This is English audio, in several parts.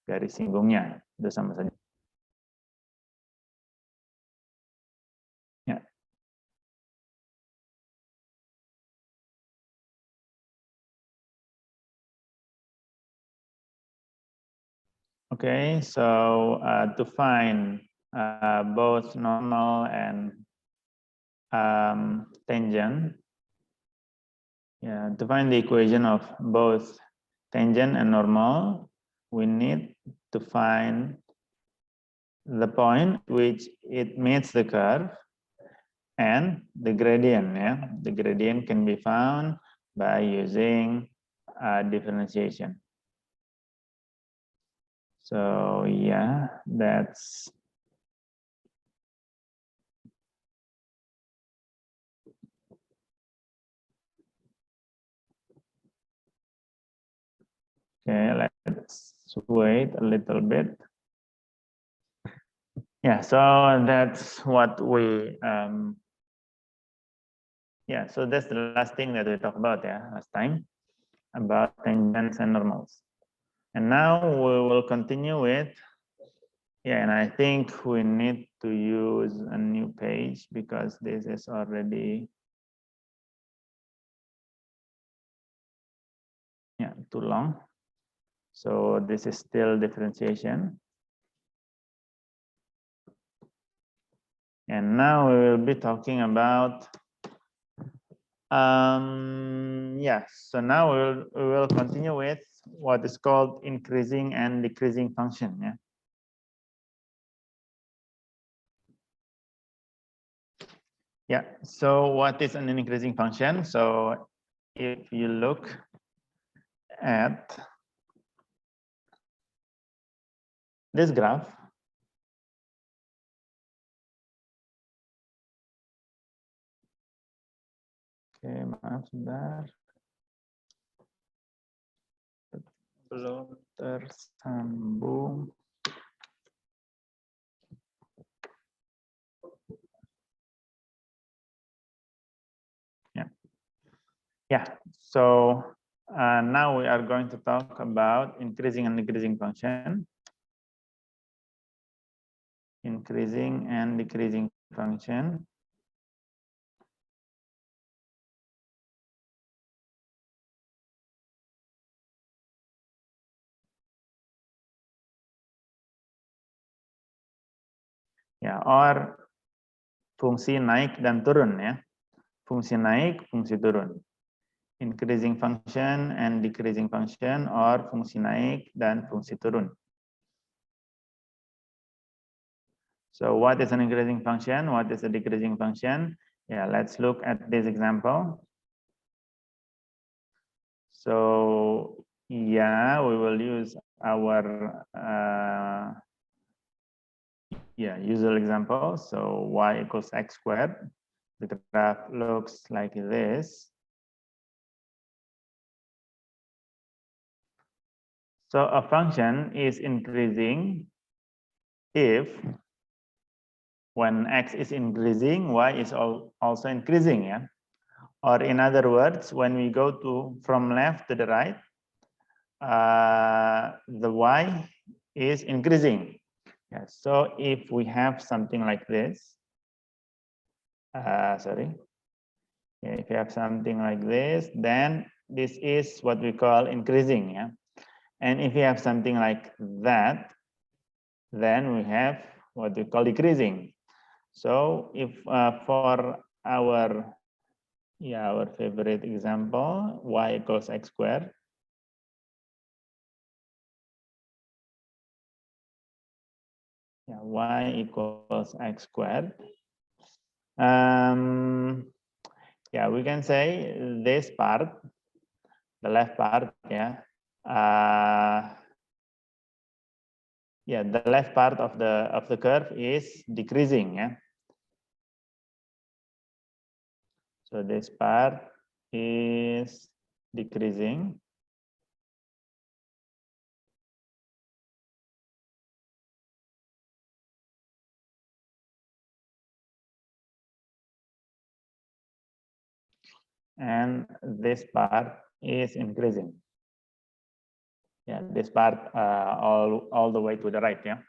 garis singgungnya itu sama saja. Ya. Okay, so to find both normal and tangent, to find the equation of both tangent and normal, we need to find the point which it meets the curve and the gradient. The gradient can be found by using differentiation. So that's okay. Let's wait a little bit. Yeah, so that's what we so that's the last thing that we talked about last time about tangents and normals. And now we will continue with and I think we need to use a new page because this is already too long. So this is still differentiation. And now we will be talking about so now we will continue with what is called increasing and decreasing function. So what is an increasing function? So if you look at this graph, okay, maaf sebentar, belum tersambung. So now we are going to talk about increasing and decreasing function. Increasing and decreasing function. Or fungsi naik dan turun Fungsi naik, fungsi turun. Increasing function and decreasing function, or fungsi naik dan fungsi turun. So what is an increasing function? What is a decreasing function? Let's look at this example. So we will use our usual example. So y equals x squared. The graph looks like this. So a function is increasing if when x is increasing, y is also increasing. Or in other words, when we go from left to the right, the y is increasing. So if we have something like this, if you have something like this, then this is what we call increasing. And if you have something like that, then we have what we call decreasing. So if for our favorite example, y equals x squared. Y equals x squared. We can say this part, the left part, the left part of the curve is decreasing. So this part is decreasing. And this part is increasing. Yeah, this part all the way to the right. Yeah.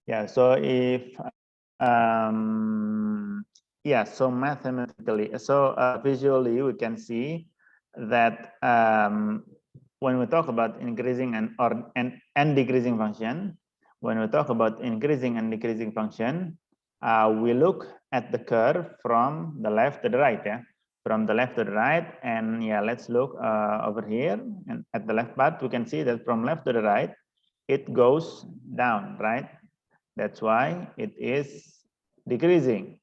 Yeah, so if yeah, so mathematically, so visually we can see that when we talk about increasing and decreasing function, when we talk about increasing and decreasing function, we look at the curve from the left to the right. Yeah, from the left to the right, and yeah, let's look over here, and at the left part we can see that from left to the right it goes down, right? That's why it is decreasing.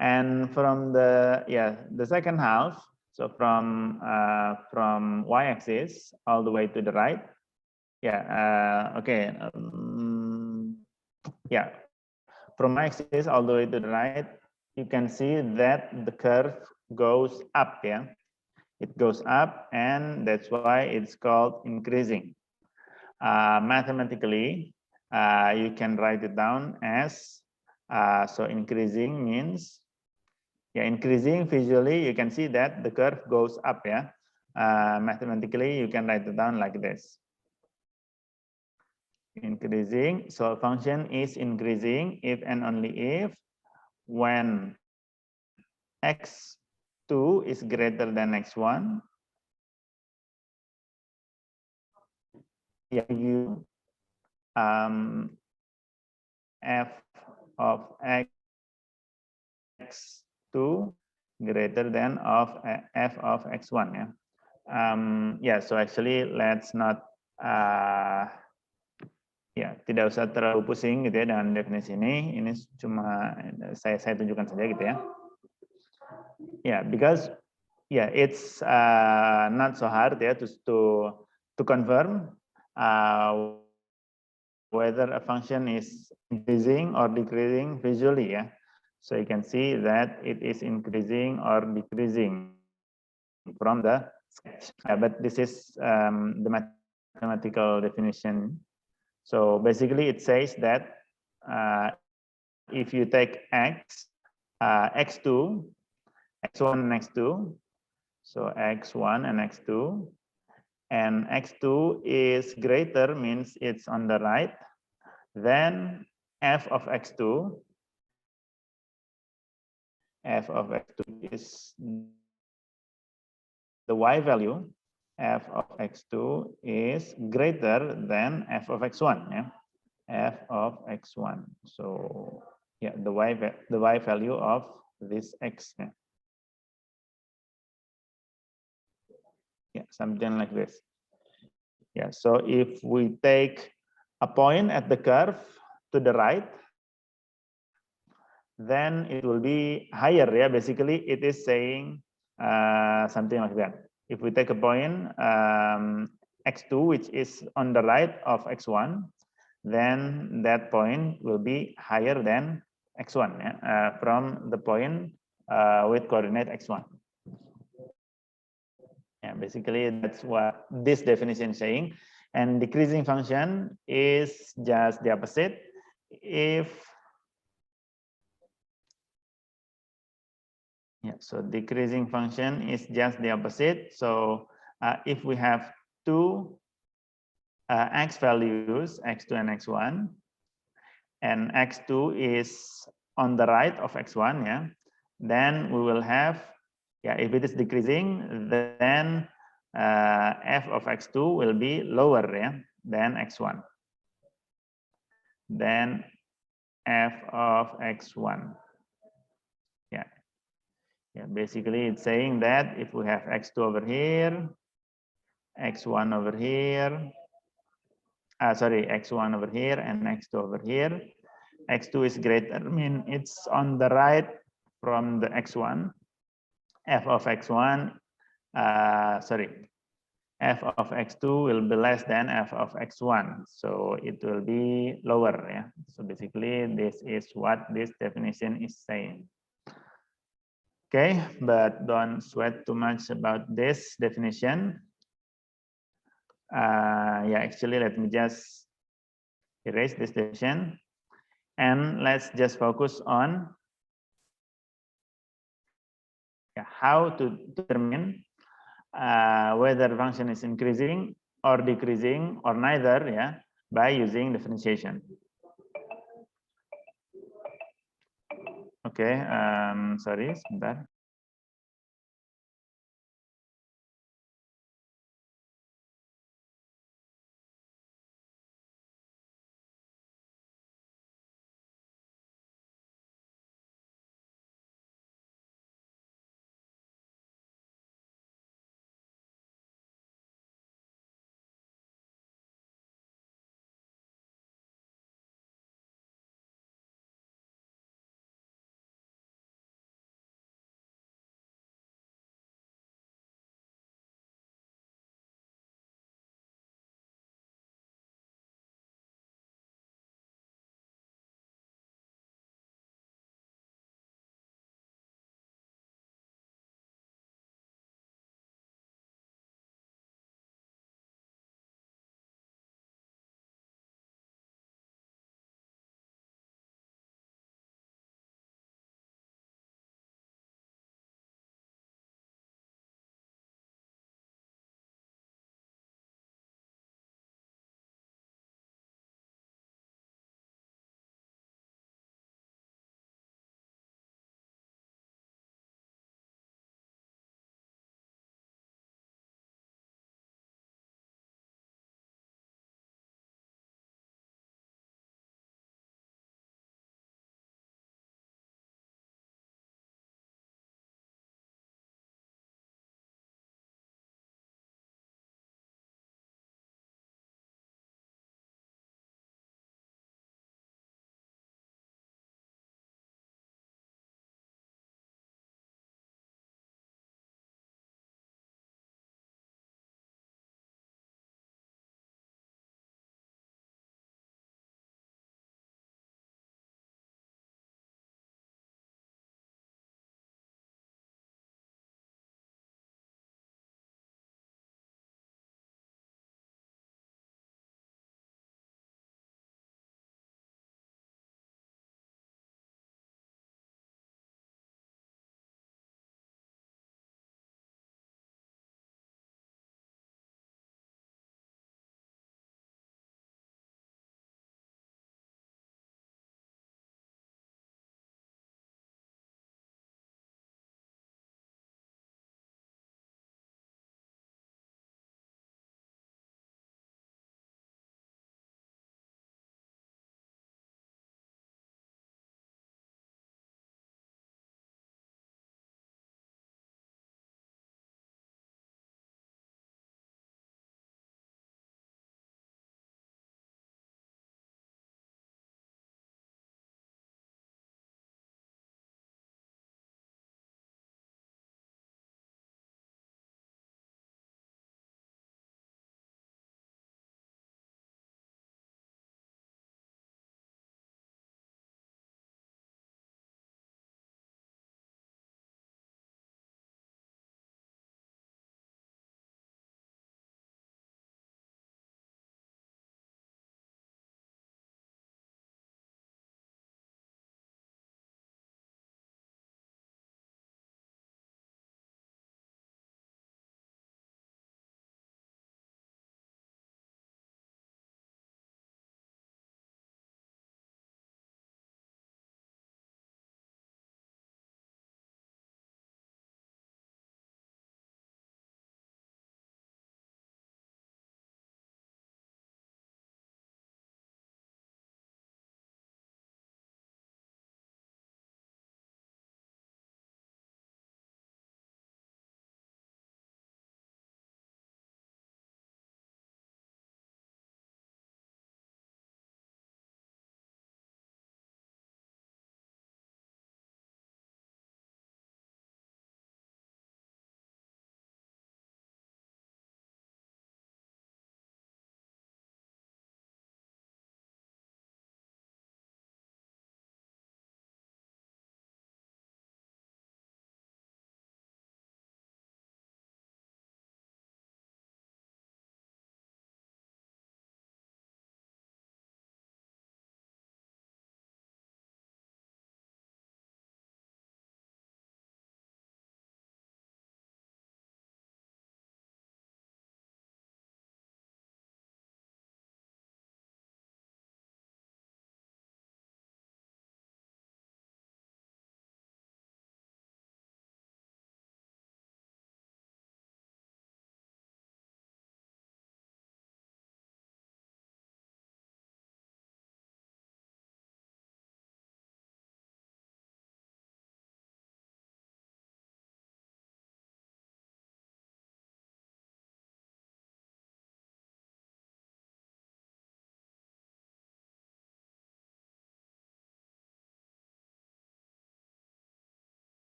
And from the the second half, so from y-axis all the way to the right, okay, from y-axis all the way to the right, you can see that the curve goes up. Yeah, it goes up, and that's why it's called increasing. Mathematically, you can write it down as so increasing means increasing. Visually you can see that the curve goes up. Mathematically you can write it down like this: increasing. So function is increasing if and only if when x2 is greater than x1, you f of x2 greater than of f of x1. So actually let's not tidak usah terlalu pusing gitu ya dengan definisi ini. Ini cuma saya tunjukkan saja gitu ya. Because it's not so hard to confirm whether a function is increasing or decreasing visually. So you can see that it is increasing or decreasing from the sketch. But this is the mathematical definition. So basically it says that if you take x2, x1 and x2, so x1 and x2, and x2 is greater, means it's on the right, then f of x2 is the y value. F of x2 is greater than f of x1. F of x1. So the y value of this x. Something like this. So if we take a point at the curve to the right, then it will be higher. Basically it is saying something like that. If we take a point x2 which is on the right of x1, then that point will be higher than x1 from the point with coordinate x1. Basically that's what this definition is saying. And decreasing function is just the opposite. So decreasing function is just the opposite. So if we have two x values, x2 and x1, and x2 is on the right of x1, then we will have, if it is decreasing, then f of x2 will be lower than x1. Then f of x1. Basically it's saying that if we have x2 over here, x1 over here, x1 over here and x2 over here, x2 is greater, it's on the right from the x1. F of x1, f of x2 will be less than f of x1, so it will be lower. So basically this is what this definition is saying. Okay, but don't sweat too much about this definition. Yeah, actually, let me just erase this definition, and let's just focus on how to determine whether the function is increasing or decreasing or neither, yeah, by using differentiation. Okay, sorry, sebentar.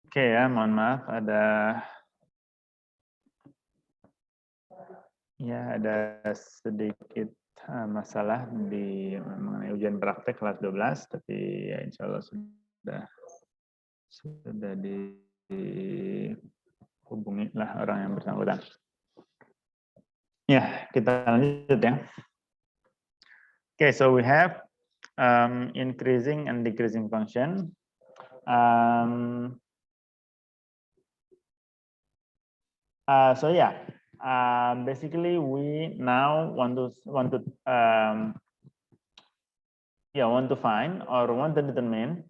Oke ya, mohon maaf ada sedikit masalah di mengenai ujian praktek kelas 12, tapi ya insya Allah sudah dihubungi lah orang yang bersangkutan. Ya, kita lanjut ya. Okay, so we have increasing and decreasing function. So yeah, basically we now want to find or want to determine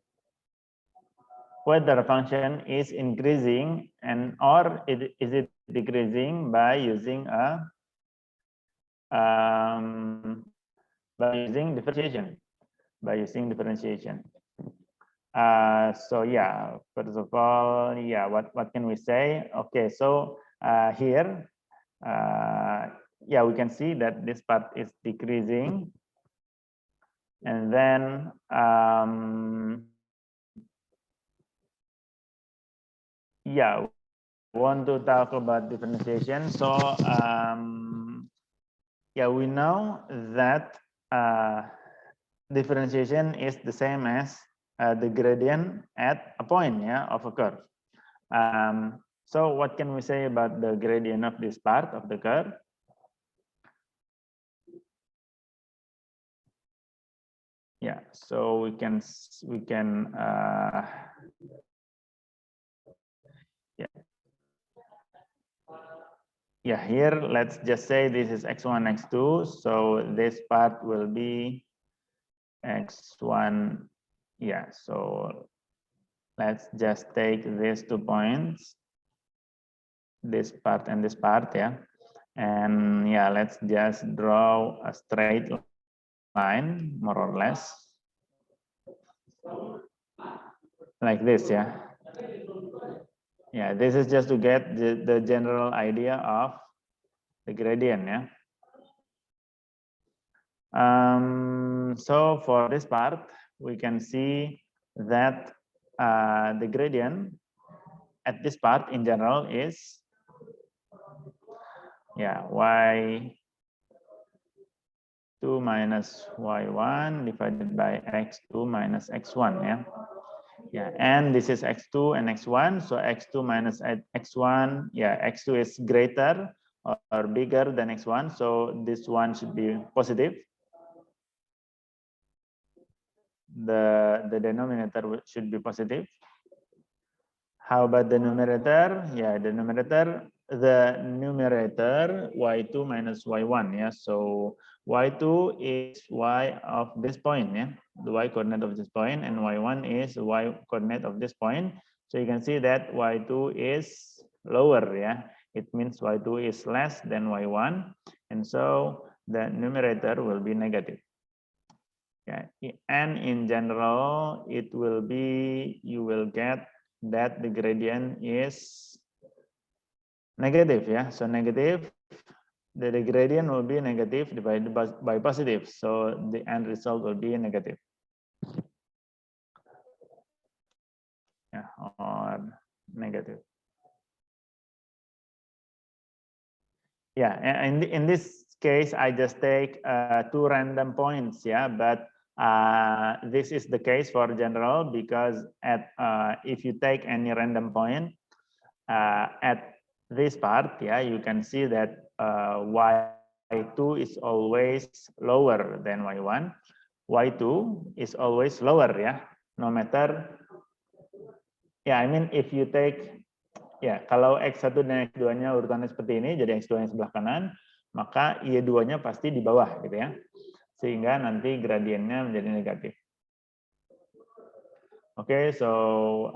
whether a function is increasing and or is it decreasing by using differentiation. So yeah, first of all, yeah, what can we say? Okay, so here, yeah, we can see that this part is decreasing, and then yeah, we want to talk about differentiation. So yeah, we know that differentiation is the same as the gradient at a point, yeah, of a curve. So what can we say about the gradient of this part of the curve? Yeah, so we can yeah, here let's just say this is x1, x2, so this part will be x1. Yeah, so let's just take these 2 points, this part and this part, yeah, and yeah, let's just draw a straight line, more or less, like this, yeah. Yeah, this is just to get the general idea of the gradient, yeah. So for this part, we can see that the gradient at this part in general is, yeah, y2 minus y1 divided by x2 minus x1, yeah. Yeah, and this is x2 and x1, so x2 minus x1, yeah, x2 is greater or bigger than x1, so this one should be positive. The denominator should be positive. How about the numerator? Yeah, the numerator y2 minus y1, yeah. So y2 is y of this point, yeah, the y coordinate of this point, and y1 is y coordinate of this point. So you can see that y2 is lower, yeah. It means y2 is less than y1, and so the numerator will be negative. Yeah, and in general, it will be, you will get that the gradient is negative, yeah. So negative, the gradient will be negative divided by positive, so the end result will be negative, yeah, or negative. Yeah, and in this case, I just take 2 random points, yeah, but this is the case for general, because at if you take any random point at this part, yeah, you can see that y2 is always lower than y1. Y2 is always lower, yeah, no matter, yeah, I mean if you take, ya, kalau X1 dan X2-nya urutannya seperti ini, jadi X2 yang sebelah kanan, maka Y2-nya pasti di bawah, gitu ya. Sehingga nanti gradiennya menjadi negatif. Okay, so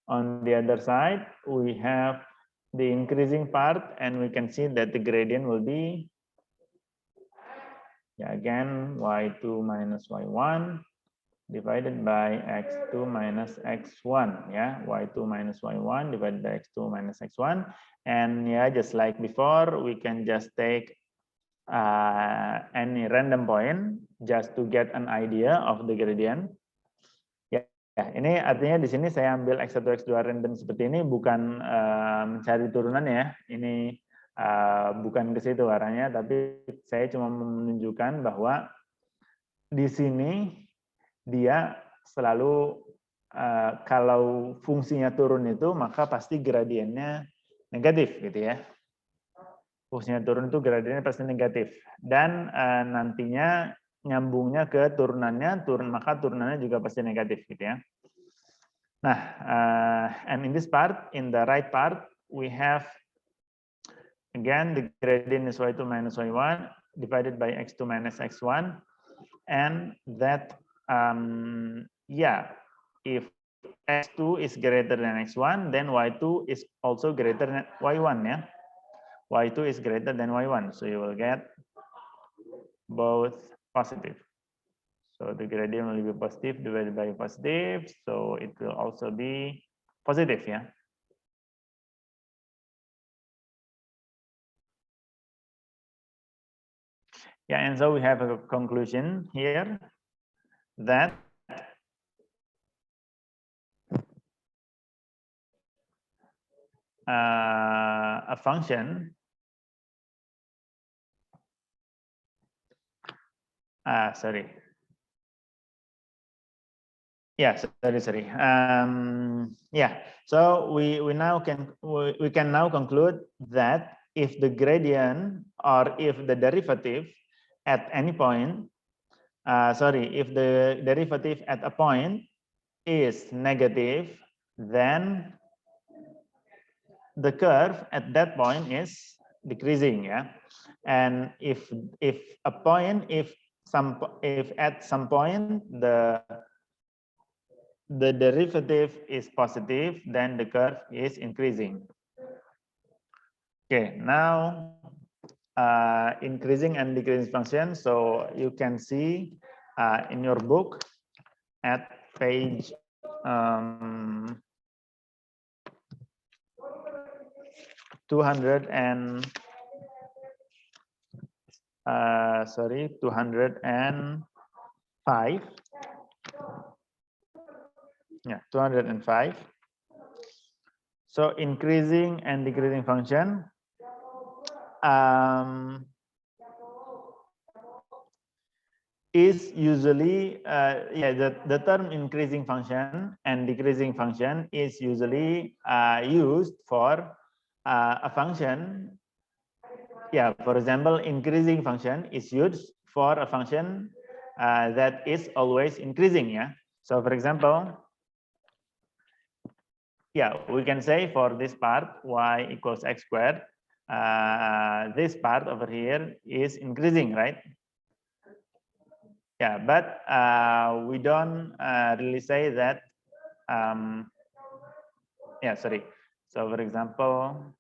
on the other side, we have the increasing part, and we can see that the gradient will be, yeah, again, Y2 minus Y1. Divided by x2 minus x1, yeah, y2 minus y1 divided by x2 minus x1, and yeah, just like before, we can just take any random point just to get an idea of the gradient. Yeah, ini artinya di sini saya ambil X1, X2 random seperti ini bukan mencari turunannya ya. Ini bukan ke situ arahnya, tapi saya cuma menunjukkan bahwa di sini dia selalu kalau fungsinya turun itu maka pasti gradiennya negatif gitu ya. Fungsinya turun itu gradiennya pasti negatif dan nantinya nyambungnya ke turunannya, maka turunannya juga pasti negatif gitu ya. Nah, and in this part, in the right part, we have again the gradient is y2 minus y1 divided by x2 minus x1, and that yeah, if x2 is greater than x1, then y2 is also greater than y1 yeah. Y2 is greater than y1, so you will get both positive. So the gradient will be positive divided by positive, so it will also be positive, yeah. Yeah, and so we have a conclusion here that a function sorry. Yeah, sorry. Yeah, so we can now conclude that if the gradient or if the derivative at any point, if the derivative at a point is negative, then the curve at that point is decreasing, yeah. And if at some point the derivative is positive, then the curve is increasing. Okay, now increasing and decreasing function. So you can see in your book at page 200 and 205. Yeah, 205. So increasing and decreasing function is usually the term increasing function and decreasing function is usually used for a function. Yeah, for example, increasing function is used for a function that is always increasing. Yeah. So for example, yeah, we can say for this part y equals x squared, this part over here is increasing, right? Yeah, but we don't really say that. Yeah, sorry. So for example,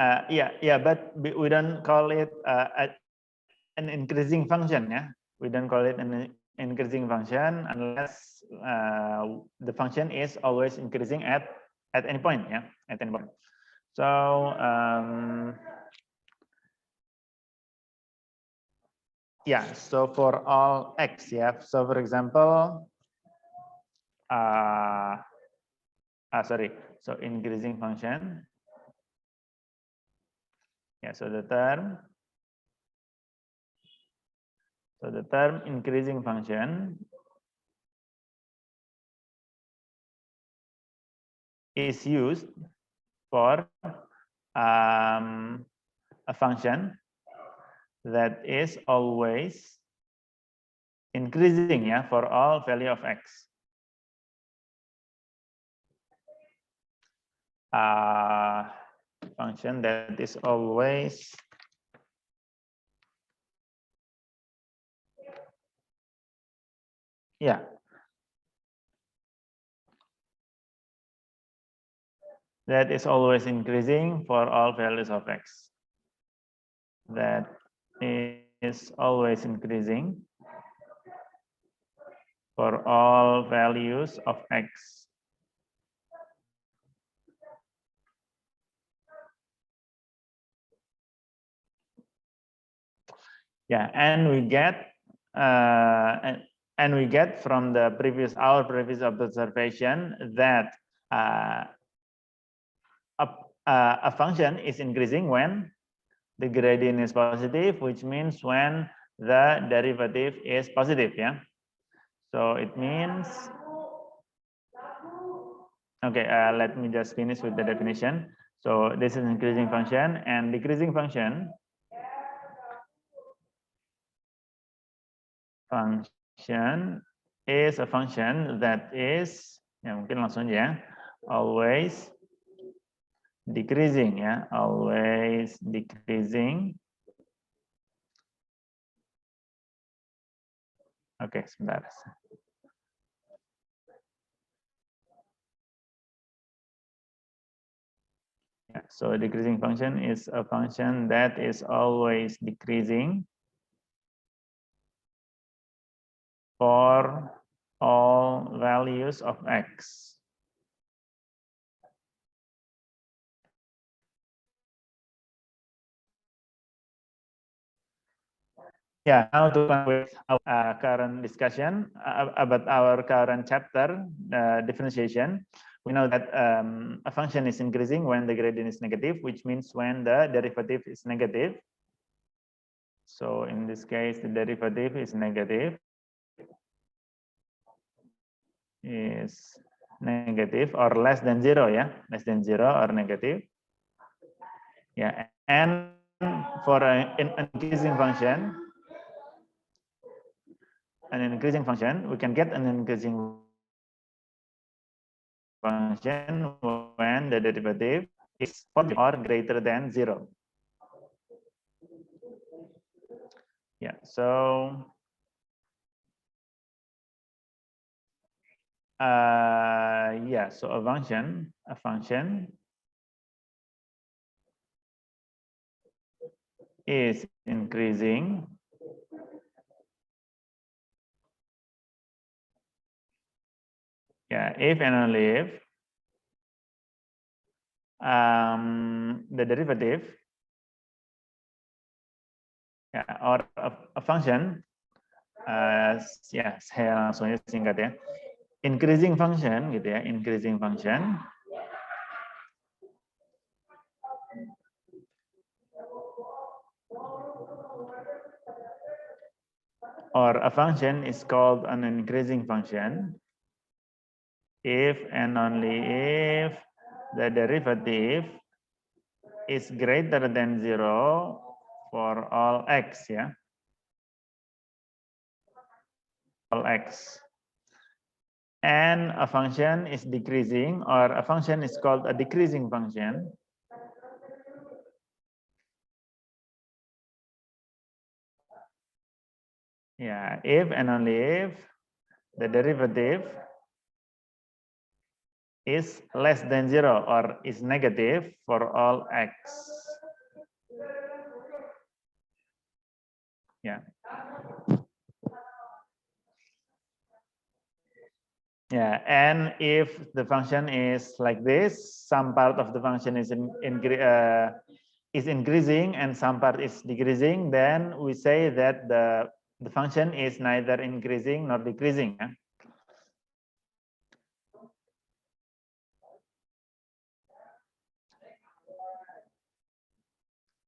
but we don't call it an increasing function. Yeah, we don't call it an increasing function unless the function is always increasing at any point. Yeah, at any point. So yeah, so for all x, yeah. So for example, sorry. So increasing function. Yeah. So the term increasing function is used for a function that is always increasing, yeah, for all value of x. Function that is always that is always increasing for all values of x. That is always increasing for all values of x. Yeah, and we get and we get from the our previous observation that a function is increasing when the gradient is positive, which means when the derivative is positive. Yeah. So it means, okay, let me just finish with the definition. So this is increasing function, and decreasing function is a function that is, ya mungkin langsung aja, always decreasing, ya, always decreasing. Oke, sebentar. Yeah, so a decreasing function is a function that is always decreasing for all values of x. Yeah, now to conclude our current discussion about our current chapter, differentiation. We know that a function is increasing when the gradient is negative, which means when the derivative is negative. So in this case, the derivative is negative, or less than zero, yeah, less than zero or negative. Yeah, and for an increasing function, we can get an increasing function when the derivative is positive or greater than zero. Yeah, so so a function is increasing if and only if the derivative or a function saya langsung singkat ya, increasing function gitu ya, increasing function or a function is called an increasing function if and only if the derivative is greater than zero for all x, ya, all x. And a function is decreasing, or a function is called a decreasing function if and only if the derivative is less than zero or is negative for all x. And if the function is like this, some part of the function is increasing and some part is decreasing, then we say that the function is neither increasing nor decreasing.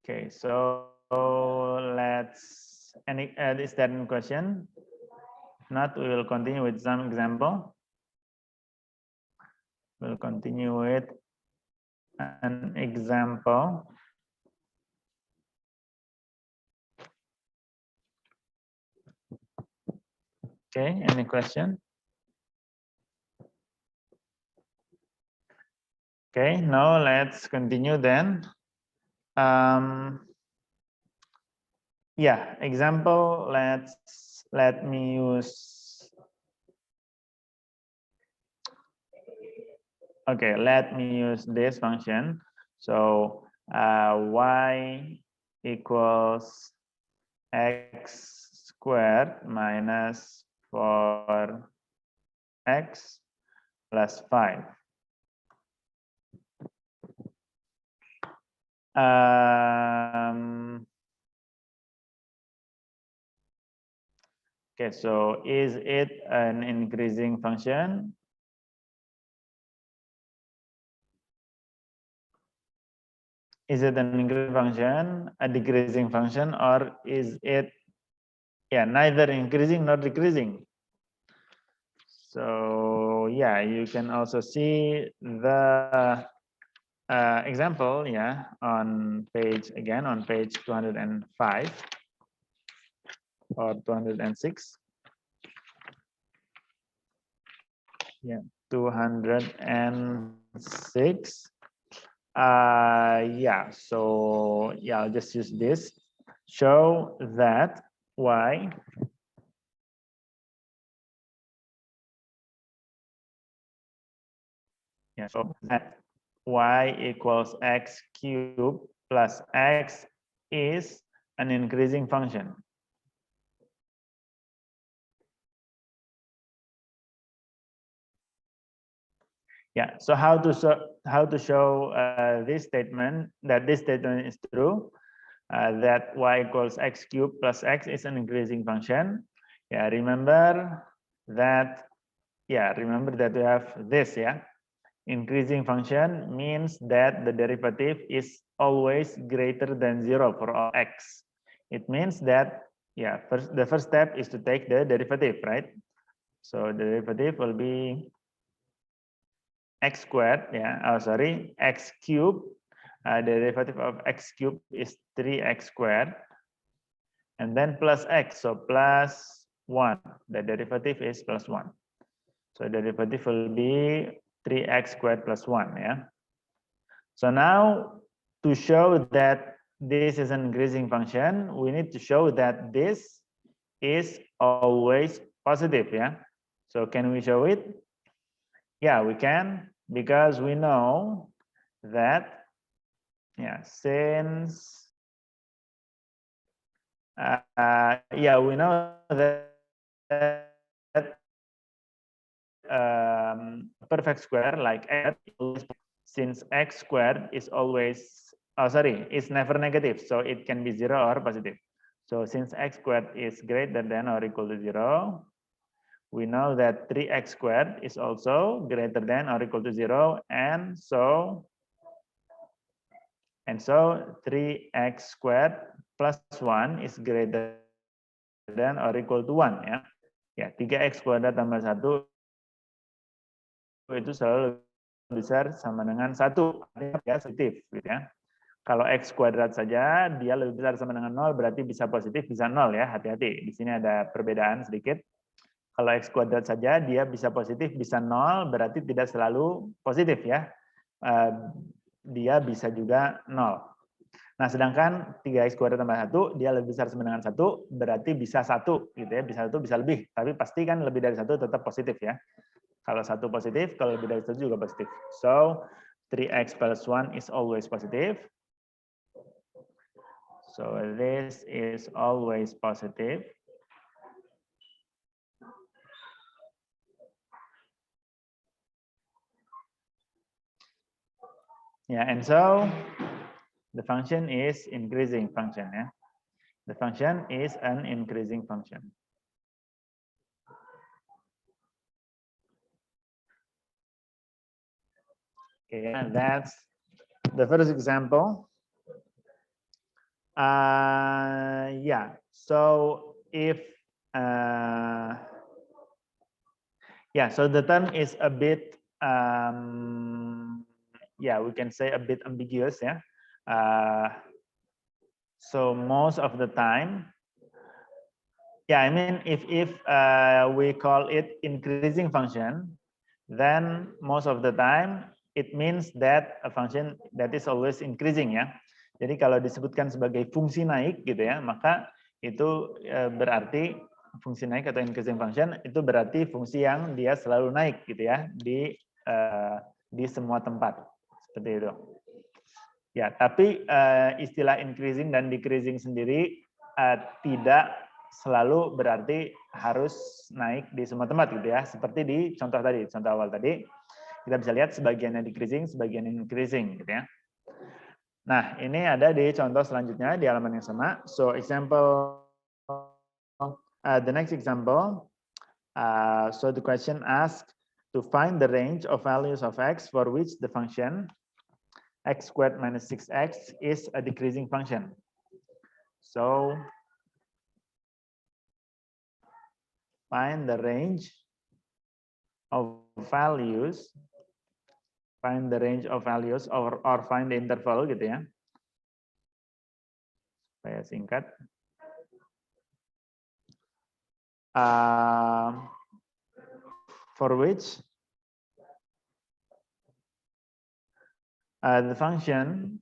Okay, so let's, is there any question? If not, we will continue with some example. We'll continue with an example. Okay, any question? Okay, now let's continue then. Example, let me use, okay, let me use this function. So y equals x squared minus 4x plus 5. Okay, so is it an increasing function? Is it an increasing function, a decreasing function, or is it, yeah, neither increasing nor decreasing? So yeah, you can also see the example, yeah, on page, again, on page 205 or 206. Yeah, 206. Yeah, so yeah, I'll just use this. Show that y so that y equals x cubed plus x is an increasing function. Yeah, so how to show this statement, that this statement is true, that y equals x cubed plus x is an increasing function. Yeah, remember that we have this, yeah. Increasing function means that the derivative is always greater than 0 for all x. It means that, yeah, the first step is to take the derivative, right? So the derivative will be x squared, yeah, x cubed. The derivative of x cubed is 3x squared, and then plus x, so plus 1. The derivative is plus 1. So the derivative will be 3x squared plus 1, yeah. So now, to show that this is an increasing function, we need to show that this is always positive, yeah. So can we show it? Yeah, we can, because we know that, yeah, since yeah, we know that perfect square like x, since x squared is always, is never negative, so it can be 0 or positive. So since x squared is greater than or equal to 0, we know that 3x squared is also greater than or equal to 0, and so 3x squared plus 1 is greater than or equal to 1, ya. Ya, 3x kuadrat tambah 1 itu selalu besar sama dengan 1, artinya dia positif, gitu ya. Kalau x kuadrat saja dia lebih besar sama dengan 0, berarti bisa positif, bisa 0, ya. Hati-hati, di sini ada perbedaan sedikit. Kalau x kuadrat saja dia bisa positif, bisa 0, berarti tidak selalu positif, ya. Dia bisa juga 0. Nah, sedangkan 3x kuadrat tambah 1, dia lebih besar sama dengan 1, berarti bisa 1, gitu ya. Bisa 1, bisa lebih. Tapi pasti kan lebih dari 1 tetap positif, ya. Kalau 1 positif, kalau lebih dari 1 juga positif. So, 3x plus 1 is always positive. So, this is always positive. Yeah, and so the function is increasing function, yeah. The function is an increasing function. Okay, and that's the first example. Yeah, so if yeah, so the term is a bit yeah, we can say a bit ambiguous, yeah. So most of the time, yeah, I mean, if we call it increasing function, then most of the time it means that a function that is always increasing, ya. Jadi kalau disebutkan sebagai fungsi naik gitu ya, maka itu berarti fungsi naik atau increasing function itu berarti fungsi yang dia selalu naik gitu ya di semua tempat seperti itu. Ya, tapi istilah increasing dan decreasing sendiri tidak selalu berarti harus naik di semua tempat gitu ya. Seperti di contoh tadi, contoh awal tadi, kita bisa lihat sebagiannya decreasing, sebagian increasing gitu ya. Nah, ini ada di contoh selanjutnya di halaman yang sama. So, example The next example, so the question asks to find the range of values of x for which the function x squared minus 6x is a decreasing function. So find the range of values, find the range of values or find the interval gitu ya. Saya singkat. For which the function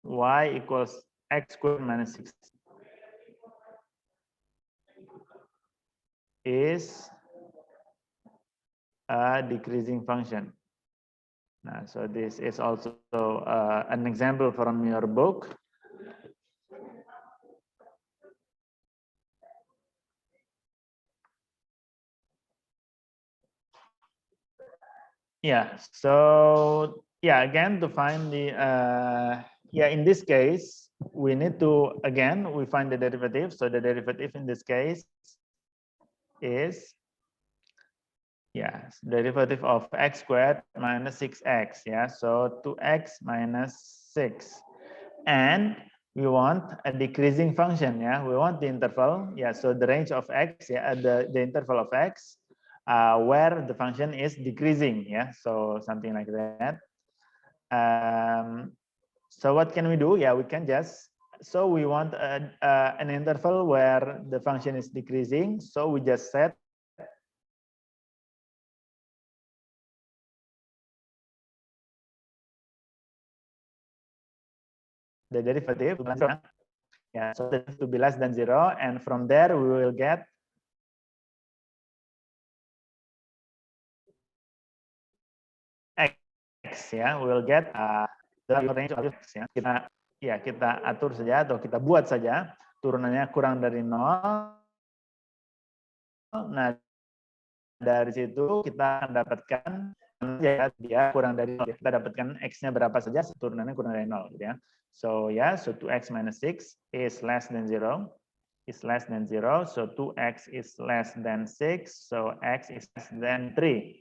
y equals x squared minus 6 is a decreasing function. Now, so this is also an example from your book. Yeah, so yeah, again, to find the, in this case, we need to, again, we find the derivative. So the derivative in this case is, derivative of x squared minus 6x, so 2x minus 6. And we want a decreasing function, we want the interval, so the range of x, the interval of x, where the function is decreasing, so something like that. So what can we do? We can just, so we want an interval where the function is decreasing, so we just set the derivative, so that to be less than 0, and from there we will get x, we will get the range of x, kita atur saja atau kita buat saja turunannya kurang dari 0. Nah, dari situ kita akan dapatkan dia kurang dari 0. Kita dapatkan x-nya berapa saja, turunannya kurang dari 0 gitu ya. So so 2x minus 6 is less than 0. Is less than 0. So 2x is less than 6. So x is less than 3.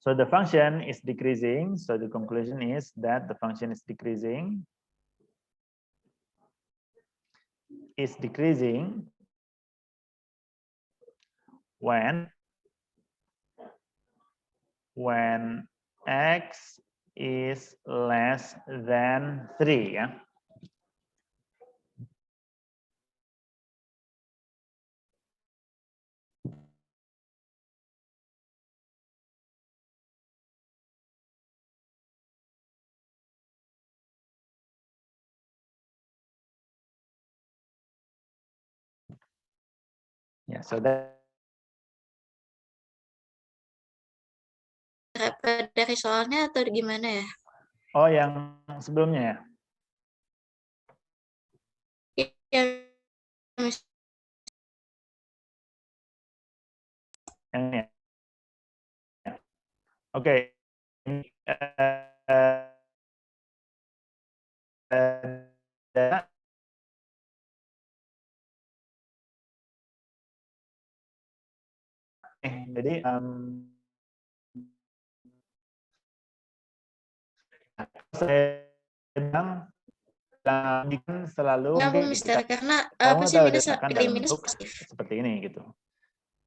So the function is decreasing. So the conclusion is that the function is decreasing. Is decreasing when x is less than 3, ya. Ya, so that dari soalnya atau gimana ya? Oh, yang sebelumnya ya? Iya. Yang ini ya? Oke. Jadi saya bilang selalu Nyambung, Mister, karena apa sih minus pilih minus positif seperti ini gitu.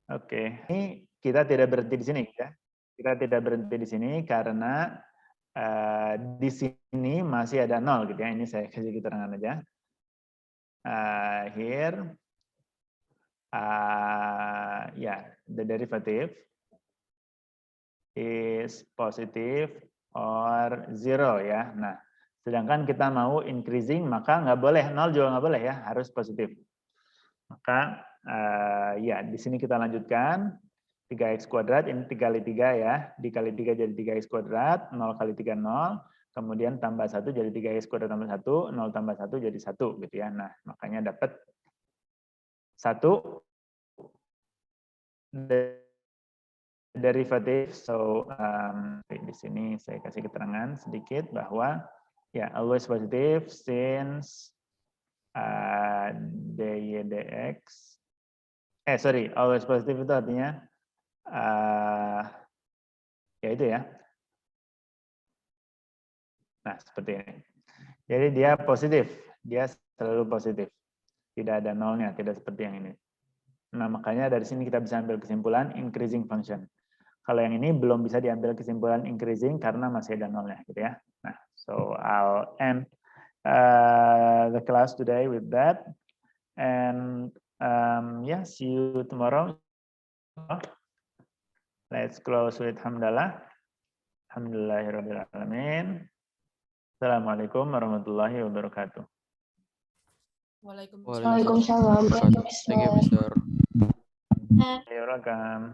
Oke, ini kita tidak berhenti di sini ya. Kita tidak berhenti di sini karena di sini masih ada 0 gitu ya. Ini saya kasih keterangan aja. Here the derivative is positive or 0 ya. Nah, sedangkan kita mau increasing, maka nggak boleh, 0 juga nggak boleh ya, harus positif. Maka di sini kita lanjutkan 3x kuadrat, ini 3 kali 3 ya, dikali 3 jadi 3x kuadrat, 0 kali 3 0, kemudian tambah 1 jadi 3x kuadrat tambah 1, 0 tambah 1 jadi 1 gitu ya. Nah, makanya dapat 1 derivatif. So di sini saya kasih keterangan sedikit bahwa Ya, always positive since dy dx. Sorry, always positive itu artinya ya itu ya. Nah, seperti ini. Jadi dia positif, dia selalu positif. Tidak ada nolnya, tidak seperti yang ini. Nah, makanya dari sini kita bisa ambil kesimpulan increasing function. Kalau yang ini belum bisa diambil kesimpulan increasing karena masih ada nolnya, gitu ya. Nah, so I'll end the class today with that, and yeah, see you tomorrow. Let's close with hamdalah. Alhamdulillahirrahmanirrahim. Assalamualaikum warahmatullahi wabarakatuh. Waalaikumsalam. Thank you, Mister. You're welcome.